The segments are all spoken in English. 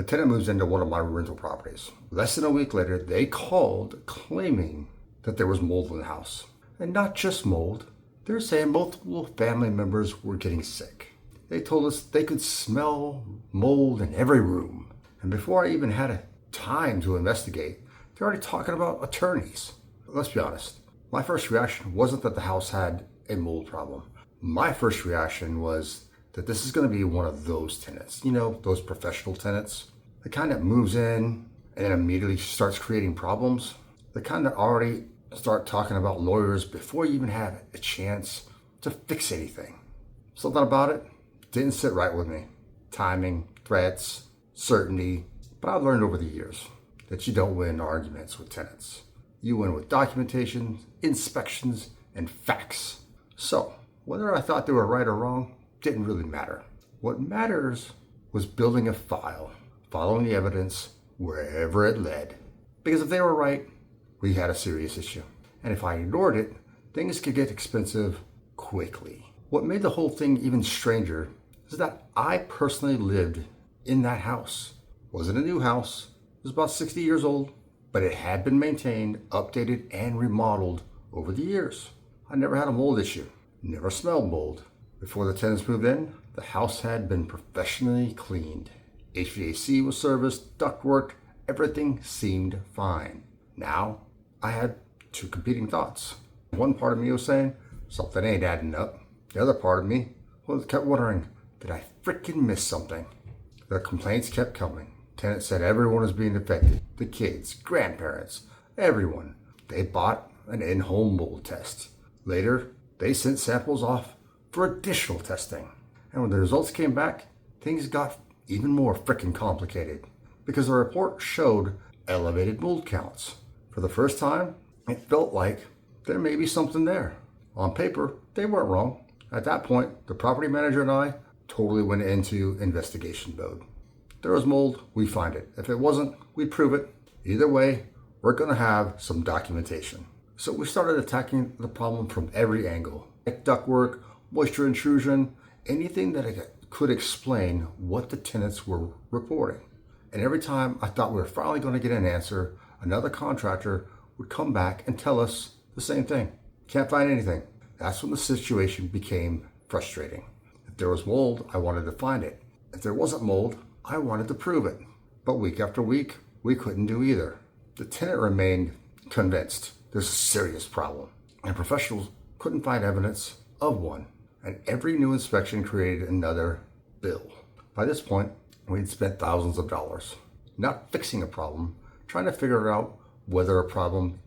A tenant moves into one of my rental properties. Less than a week later, they called claiming that there was mold in the house. And not just mold, they're saying multiple family members were getting sick. They told us they could smell mold in every room. And before I even had time to investigate, they're already talking about attorneys. Let's be honest, my first reaction wasn't that the house had a mold problem. My first reaction was that this is going to be one of those tenants, those professional tenants, the kind that moves in and then immediately starts creating problems, the kind that already start talking about lawyers before you even have a chance to fix anything. Something about it didn't sit right with me. Timing, threats, certainty, but I've learned over the years that you don't win arguments with tenants. You win with documentation, inspections, and facts. So, whether I thought they were right or wrong didn't really matter. What matters was building a file, following the evidence wherever it led. Because if they were right, we had a serious issue. And if I ignored it, things could get expensive quickly. What made the whole thing even stranger is that I personally lived in that house. It wasn't a new house. It was about 60 years old, but it had been maintained, updated, and remodeled over the years. I never had a mold issue, never smelled mold. Before the tenants moved in, the house had been professionally cleaned. HVAC was serviced, ductwork, everything seemed fine. Now, I had two competing thoughts. One part of me was saying, something ain't adding up. The other part of me kept wondering, did I freaking miss something? The complaints kept coming. Tenants said everyone was being affected. The kids, grandparents, everyone. They bought an in-home mold test. Later, they sent samples off for additional testing. And when the results came back, things got even more freaking complicated because the report showed elevated mold counts. For the first time, it felt like there may be something there. On paper, they weren't wrong. At that point, the property manager and I totally went into investigation mode. If there was mold, we find it. If it wasn't, we prove it. Either way, we're going to have some documentation. So we started attacking the problem from every angle. Ductwork, moisture intrusion, anything that could explain what the tenants were reporting. And every time I thought we were finally going to get an answer, another contractor would come back and tell us the same thing. Can't find anything. That's when the situation became frustrating. If there was mold, I wanted to find it. If there wasn't mold, I wanted to prove it. But week after week, we couldn't do either. The tenant remained convinced there's a serious problem, and professionals couldn't find evidence of one. And every new inspection created another bill. By this point, we'd spent thousands of dollars, not fixing a problem, trying to figure out whether a problem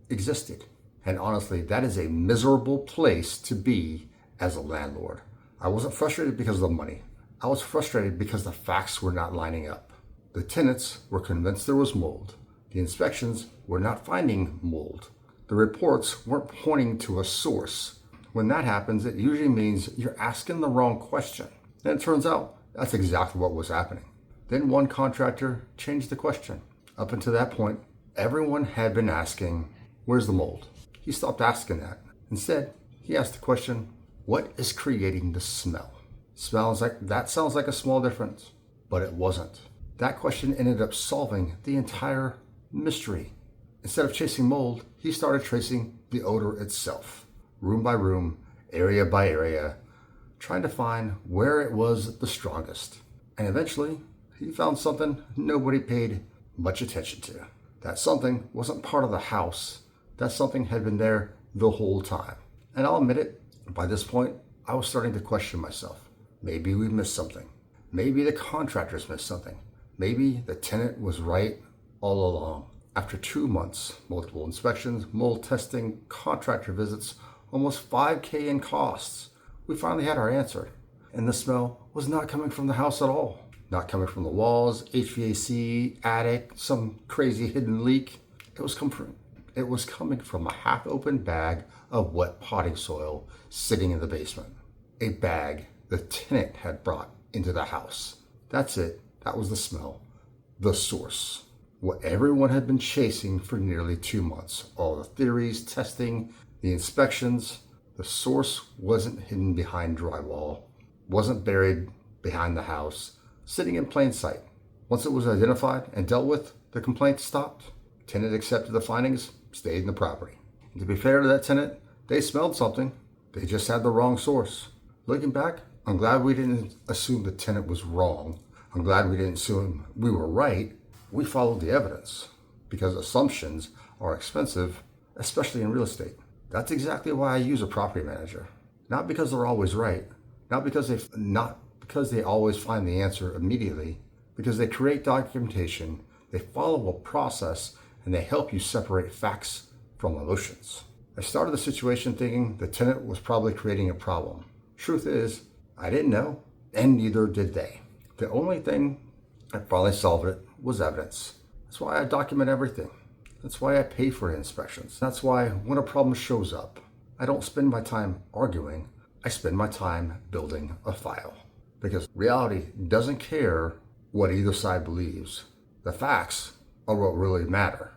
existed. And honestly, that is a miserable place to be as a landlord. I wasn't frustrated because of the money. I was frustrated because the facts were not lining up. The tenants were convinced there was mold. The inspections were not finding mold. The reports weren't pointing to a source. When that happens, it usually means you're asking the wrong question. And it turns out that's exactly what was happening. Then one contractor changed the question. Up until that point, everyone had been asking, where's the mold? He stopped asking that. Instead, he asked the question, what is creating the smell? That sounds like a small difference, but it wasn't. That question ended up solving the entire mystery. Instead of chasing mold, he started tracing the odor itself, room by room, area by area, trying to find where it was the strongest. And eventually, he found something nobody paid much attention to. That something wasn't part of the house. That something had been there the whole time. And I'll admit it, by this point, I was starting to question myself. Maybe we missed something. Maybe the contractors missed something. Maybe the tenant was right all along. After 2 months, multiple inspections, mold testing, contractor visits, almost $5,000 in costs, we finally had our answer. And the smell was not coming from the house at all. Not coming from the walls, HVAC, attic, some crazy hidden leak. It was coming from a half-open bag of wet potting soil sitting in the basement. A bag the tenant had brought into the house. That's it. That was the smell. The source. What everyone had been chasing for nearly 2 months. All the theories, testing, the inspections. The source wasn't hidden behind drywall, wasn't buried behind the house, sitting in plain sight. Once it was identified and dealt with, the complaint stopped. Tenant accepted the findings, stayed in the property. And to be fair to that tenant, they smelled something. They just had the wrong source. Looking back, I'm glad we didn't assume the tenant was wrong. I'm glad we didn't assume we were right. We followed the evidence because assumptions are expensive, especially in real estate. That's exactly why I use a property manager. Not because they're always right, not because they always find the answer immediately, because they create documentation, they follow a process, and they help you separate facts from emotions. I started the situation thinking the tenant was probably creating a problem. Truth is, I didn't know, and neither did they. The only thing that finally solved it was evidence. That's why I document everything. That's why I pay for inspections. That's why when a problem shows up, I don't spend my time arguing. I spend my time building a file. Because reality doesn't care what either side believes. The facts are what really matter.